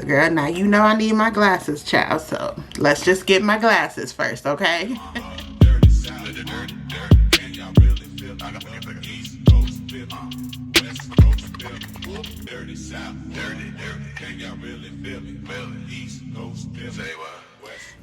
So girl, now you know I need my glasses, child. So let's just get my glasses first, okay?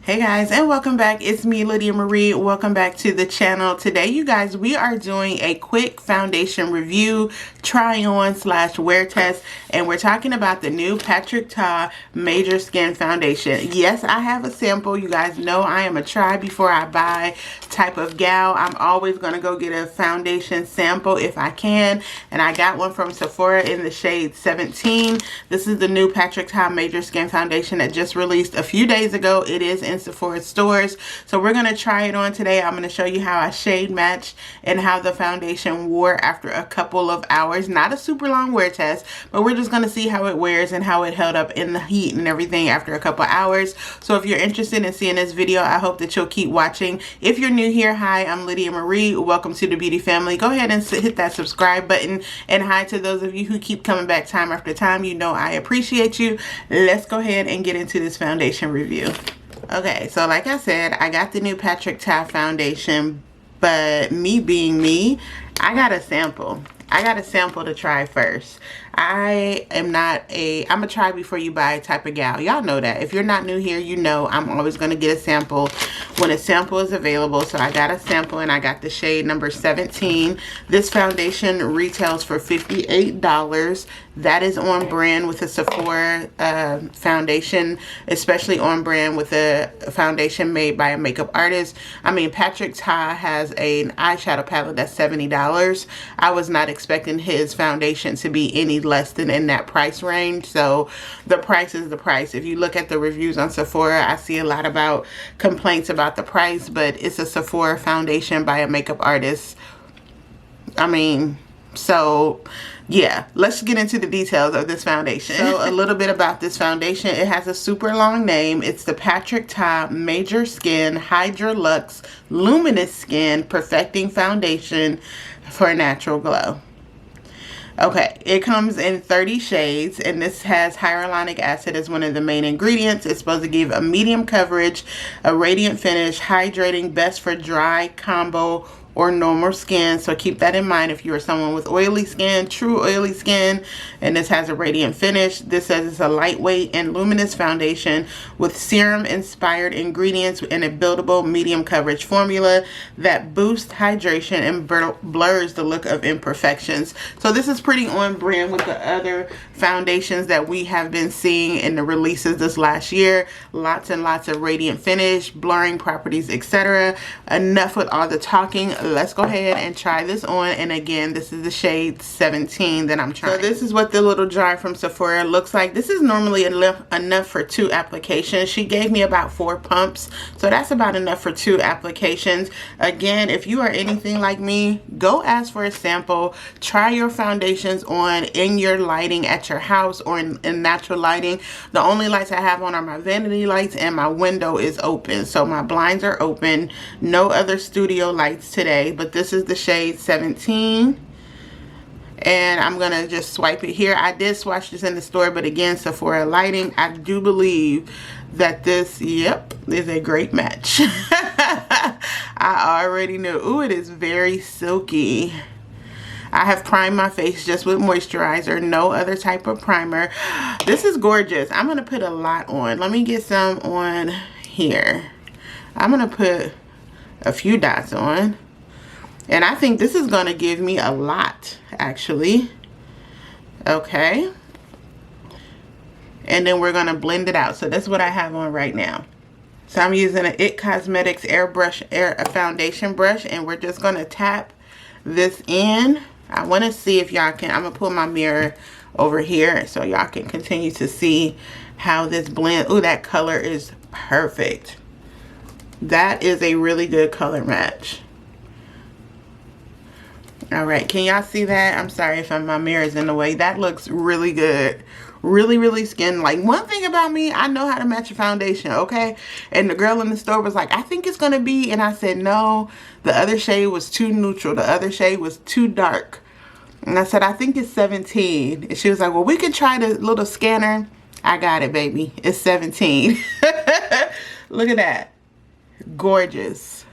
Hey guys, and welcome back. It's me, Lydia Marie. Welcome back to the channel. Today, you guys, we are doing a quick foundation review, try on / wear test, and we're talking about the new Patrick Ta Major Skin Foundation. Yes, I have a sample. You guys know I am a try before I buy type of gal. I'm always going to go get a foundation sample if I can, and I got one from Sephora in the shade 17. This is the new Patrick Ta Major Skin Foundation that just released a few days ago. It is in Sephora stores, so we're going to try it on today. I'm going to show you how I shade match and how the foundation wore after a couple of hours. Not a super long wear test, but we're just going to see how it wears and how it held up in the heat and everything after a couple hours. So if you're interested in seeing this video, I hope that you'll keep watching. If you're new here, hi, I'm Lydia Marie. Welcome to the beauty family. Go ahead and hit that subscribe button, and hi to those of you who keep coming back time after time. You know I appreciate you. Let's go ahead and get into this foundation review. Okay, so like I said, I got the new Patrick Ta foundation, but me being me, I got a sample. I got a sample to try first. I'm a try before you buy type of gal. Y'all know that. If you're not new here, you know I'm always going to get a sample when a sample is available. So I got a sample, and I got the shade number 17. This foundation retails for $58. That is on brand with a Sephora foundation, especially on brand with a foundation made by a makeup artist. I mean, Patrick Ta has an eyeshadow palette that's $70. I was not expecting his foundation to be any less than in that price range. So the price is the price. If you look at the reviews on Sephora, I see a lot about complaints about the price, but it's a Sephora foundation by a makeup artist. I mean, so yeah, let's get into the details of this foundation. So a little bit about this foundation. It has a super long name. It's the Patrick Ta Major Skin Hydra Luxe Luminous Skin Perfecting Foundation for Natural Glow. Okay, it comes in 30 shades, and this has hyaluronic acid as one of the main ingredients. It's supposed to give a medium coverage, a radiant finish, hydrating, best for dry, combo, or normal skin. So keep that in mind if you are someone with oily skin, true oily skin, and this has a radiant finish. This says it's a lightweight and luminous foundation with serum inspired ingredients and a buildable medium coverage formula that boosts hydration and blurs the look of imperfections. So this is pretty on brand with the other foundations that we have been seeing in the releases this last year. Lots and lots of radiant finish, blurring properties, etc. Enough with all the talking. Let's go ahead and try this on. And again, this is the shade 17 that I'm trying. So this is what the little jar from Sephora looks like. This is normally enough for 2 applications. She gave me about 4 pumps, so that's about enough for 2 applications. Again, if you are anything like me, go ask for a sample. Try your foundations on in your lighting at your house or in natural lighting. The only lights I have on are my vanity lights, and my window is open, so my blinds are open. No other studio lights today, but this is the shade 17, and I'm gonna just swipe it here. I did swatch this in the store, but again, Sephora lighting, I do believe that this, yep, is a great match. I already knew. Ooh, it is very silky. I have primed my face just with moisturizer, no other type of primer. This is gorgeous. I'm gonna put a lot on. Let me get some on here. I'm gonna put a few dots on, and I think this is gonna give me a lot, actually. Okay, and then we're gonna blend it out. So that's what I have on right now. So I'm using an It Cosmetics a foundation brush, and we're just gonna tap this in. I want to see if y'all can, I'm gonna pull my mirror over here so y'all can continue to see how this blends. Ooh, that color is perfect. That is a really good color match. All right, can y'all see that? I'm sorry if my mirror is in the way. That looks really good. Really skin. Like, one thing about me, I know how to match a foundation, okay? And the girl in the store was like, I think it's gonna be, and I said no, the other shade was too neutral, the other shade was too dark. And I said, I think it's 17. And she was like, well, we could try the little scanner. I got it, baby. It's 17. Look at that. Gorgeous.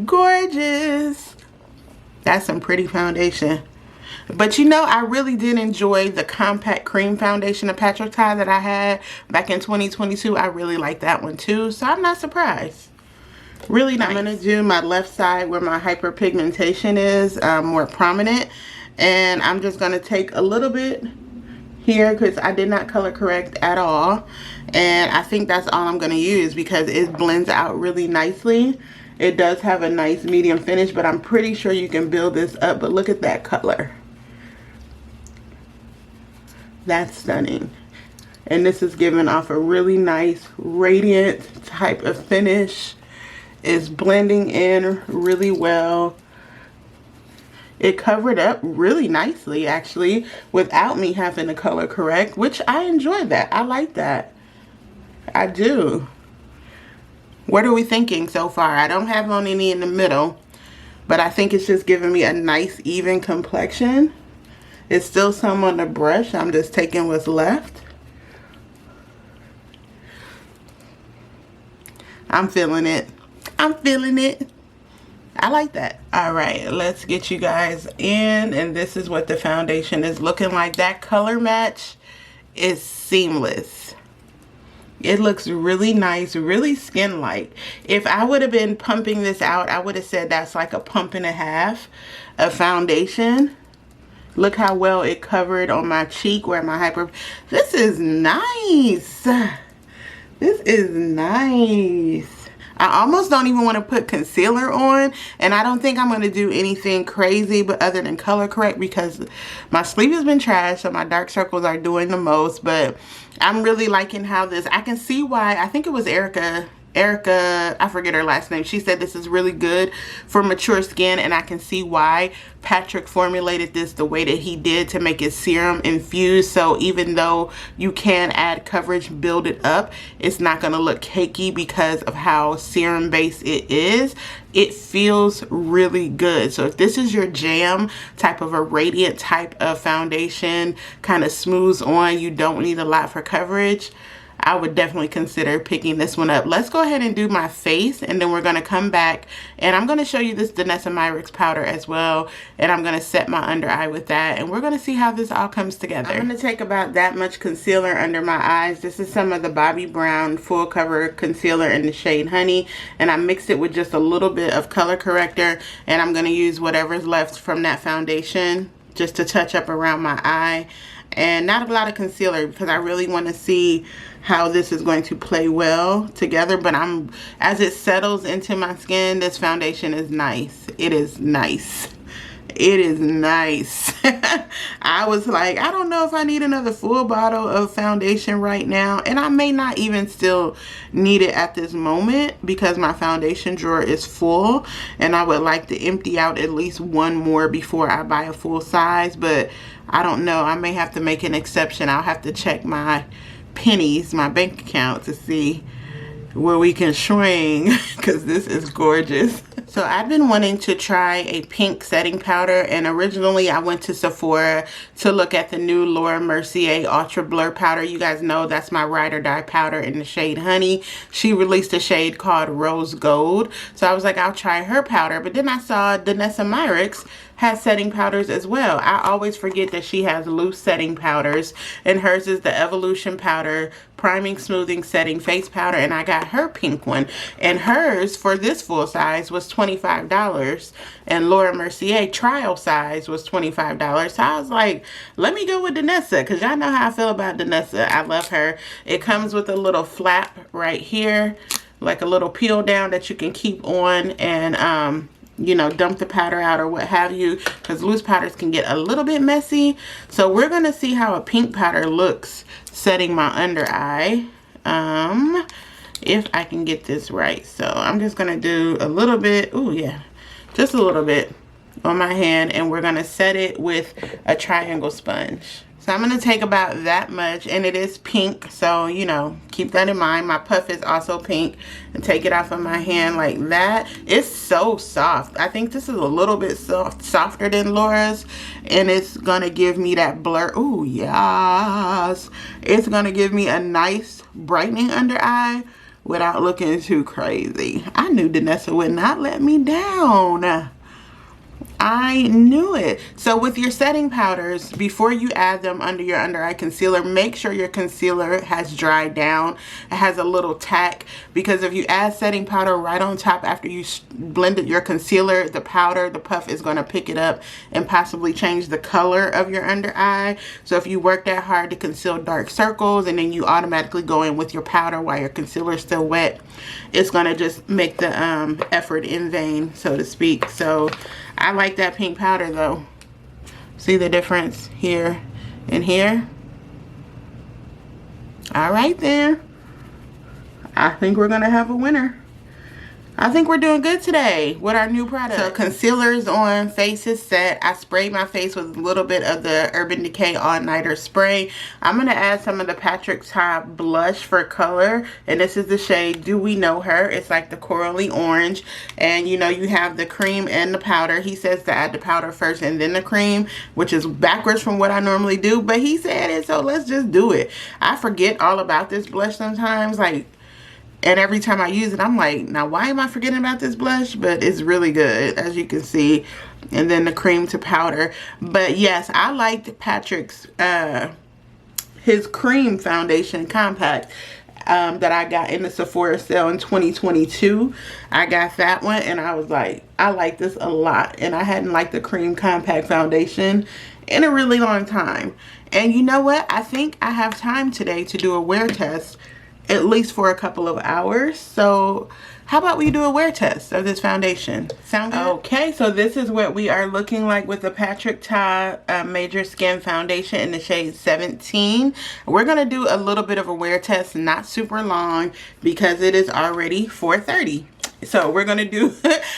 Gorgeous. That's some pretty foundation. But you know, I really did enjoy the compact cream foundation of Patrick Ta that I had back in 2022. I really like that one too, so I'm not surprised. Really nice. I'm going to do my left side where my hyperpigmentation is more prominent. And I'm just going to take a little bit here because I did not color correct at all. And I think that's all I'm going to use because it blends out really nicely. It does have a nice medium finish, but I'm pretty sure you can build this up. But look at that color. That's stunning. And this is giving off a really nice radiant type of finish. It's blending in really well. It covered up really nicely actually without me having to color correct, which I enjoy that. I like that. I do. What are we thinking so far? I don't have on any in the middle, but I think it's just giving me a nice even complexion. It's still some on the brush. I'm just taking what's left. I'm feeling it. I'm feeling it. I like that. All right, let's get you guys in, and this is what the foundation is looking like. That color match is seamless. It looks really nice, really skin-like. If I would have been pumping this out, I would have said that's like a pump and a half of foundation. Look how well it covered on my cheek where my This is nice. This is nice. I almost don't even want to put concealer on, and I don't think I'm going to do anything crazy but other than color correct because my sleeve has been trashed, so my dark circles are doing the most. But I'm really liking how this, I can see why, I think it was Erica, I forget her last name. She said this is really good for mature skin, and I can see why Patrick formulated this the way that he did to make it serum infused. So even though you can add coverage, build it up, it's not going to look cakey because of how serum based it is. It feels really good. So if this is your jam, type of a radiant type of foundation, kind of smooths on, you don't need a lot for coverage, I would definitely consider picking this one up. Let's go ahead and do my face, and then we're going to come back and I'm going to show you this Danessa Myricks powder as well, and I'm going to set my under eye with that, and we're going to see how this all comes together. I'm going to take about that much concealer under my eyes. This is some of the Bobbi Brown full cover concealer in the shade Honey, and I mixed it with just a little bit of color corrector, and I'm going to use whatever's left from that foundation just to touch up around my eye. And not a lot of concealer because I really want to see how this is going to play well together. But as it settles into my skin, this foundation is nice. It is nice. It is nice. I was like, I don't know if I need another full bottle of foundation right now. And I may not even still need it at this moment because my foundation drawer is full. And I would like to empty out at least one more before I buy a full size. But I don't know. I may have to make an exception. I'll have to check my pennies, my bank account, to see where we can swing because this is gorgeous. So I've been wanting to try a pink setting powder, and originally I went to Sephora to look at the new Laura Mercier Ultra Blur powder. You guys know that's my ride or die powder in the shade Honey. She released a shade called Rose Gold, so I was like, I'll try her powder. But then I saw Danessa Myricks has setting powders as well. I always forget that she has loose setting powders, and hers is the Evolution Powder Priming Smoothing Setting Face Powder, and I got her pink one, and hers for this full size was $25, and Laura Mercier trial size was $25. So I was like, let me go with Danessa, because y'all know how I feel about Danessa. I love her. It comes with a little flap right here, like a little peel down that you can keep on and you know, dump the powder out or what have you, because loose powders can get a little bit messy. So we're going to see how a pink powder looks setting my under eye, if I can get this right. So I'm just going to do a little bit, oh yeah, just a little bit on my hand, and we're going to set it with a triangle sponge. So I'm going to take about that much, and it is pink, so, you know, keep that in mind. My puff is also pink, and take it off of my hand like that. It's so soft. I think this is a little bit softer than Laura's, and it's going to give me that blur. Ooh, yes. It's going to give me a nice brightening under eye without looking too crazy. I knew Danessa would not let me down. I knew it. So with your setting powders, before you add them under your under eye concealer, make sure your concealer has dried down. It has a little tack, because if you add setting powder right on top after you blended your concealer, the powder, the puff is going to pick it up and possibly change the color of your under eye. So if you work that hard to conceal dark circles and then you automatically go in with your powder while your concealer is still wet, it's going to just make the effort in vain, so to speak. So I like that pink powder though. See the difference here and here? All right then. I think we're gonna have a winner. I think we're doing good today with our new product. So concealer's on, face is set. I sprayed my face with a little bit of the Urban Decay All Nighter spray. I'm going to add some of the Patrick Ta blush for color. And this is the shade Do We Know Her. It's like the corally orange. And you know, you have the cream and the powder. He says to add the powder first and then the cream, which is backwards from what I normally do. But he said it, so let's just do it. I forget all about this blush sometimes. And every time I use it, I'm like, now why am I forgetting about this blush? But it's really good, as you can see. And then the cream to powder. But yes, I liked Patrick's, his cream foundation compact that I got in the Sephora sale in 2022. I got that one, and I was like, I like this a lot. And I hadn't liked the cream compact foundation in a really long time. And you know what? I think I have time today to do a wear test, at least for a couple of hours. So how about we do a wear test of this foundation? Sound good? Okay, so this is what we are looking like with the Patrick Ta Major Skin Foundation in the shade 17. We're gonna do a little bit of a wear test, not super long, because it is already 4:30. So we're going to do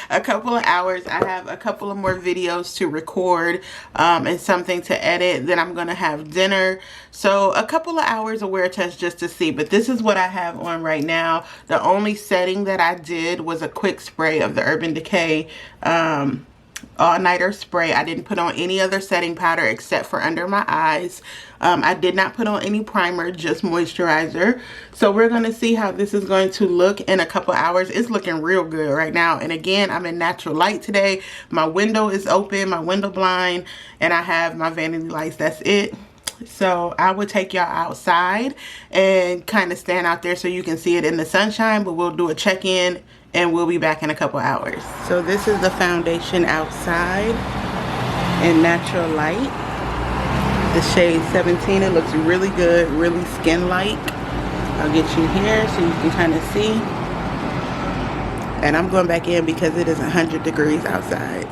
a couple of hours. I have a couple of more videos to record and something to edit. Then I'm going to have dinner. So a couple of hours of wear test just to see. But this is what I have on right now. The only setting that I did was a quick spray of the Urban Decay All Nighter spray. I didn't put on any other setting powder except for under my eyes. I did not put on any primer, just moisturizer. So we're going to see how this is going to look in a couple hours. It's looking real good right now. And again, I'm in natural light today. My window is open, my window blind, and I have my vanity lights. That's it. So I would take y'all outside and kind of stand out there so you can see it in the sunshine, but we'll do a check-in and we'll be back in a couple hours. So this is the foundation outside in natural light. The shade 17. It looks really good, really skin-like. I'll get you here so you can kind of see. And I'm going back in because it is 100 degrees outside.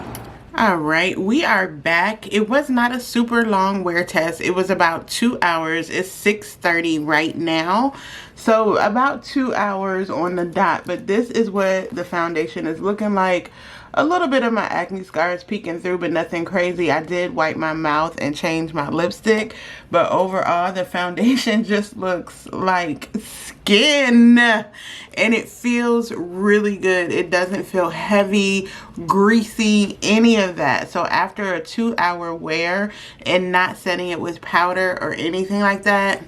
All right, we are back. It was not a super long wear test. It was about 2 hours. It's 6:30 right now. So about 2 hours on the dot. But this is what the foundation is looking like. A little bit of my acne scars peeking through, but nothing crazy. I did wipe my mouth and change my lipstick. But overall, the foundation just looks like skin. And it feels really good. It doesn't feel heavy, greasy, any of that. So after a 2 hour wear and not setting it with powder or anything like that,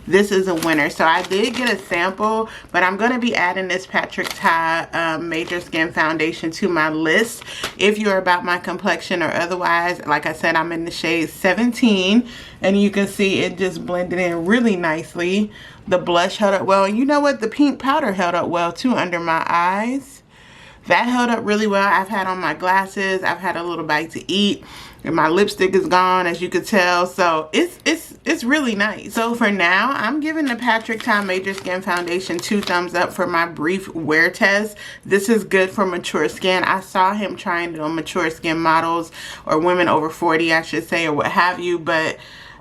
this is a winner. So I did get a sample, but I'm going to be adding this Patrick Ta Major Skin Foundation to my list. If you're about my complexion or otherwise, like I said, I'm in the shade 17, and you can see it just blended in really nicely. The blush held up well, and you know what? The pink powder held up well too under my eyes. That held up really well. I've had on my glasses. I've had a little bite to eat. And my lipstick is gone, as you could tell. So it's really nice. So for now, I'm giving the Patrick Ta Major Skin Foundation 2 thumbs up for my brief wear test. This is good for mature skin. I saw him trying it on mature skin models, or women over 40, I should say, or what have you. But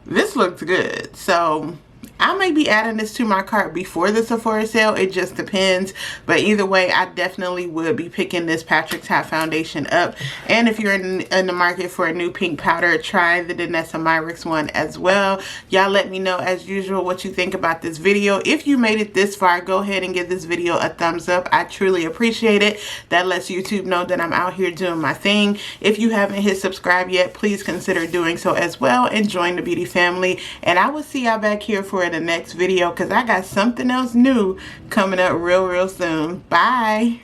this looked good. So I may be adding this to my cart before the Sephora sale. It just depends. But either way, I definitely would be picking this Patrick's Hat foundation up. And if you're in the market for a new pink powder, try the Danessa Myricks one as well. Y'all let me know as usual what you think about this video. If you made it this far, go ahead and give this video a thumbs up. I truly appreciate it. That lets YouTube know that I'm out here doing my thing. If you haven't hit subscribe yet, please consider doing so as well and join the beauty family. And I will see y'all back here for the next video because I got something else new coming up real soon. Bye.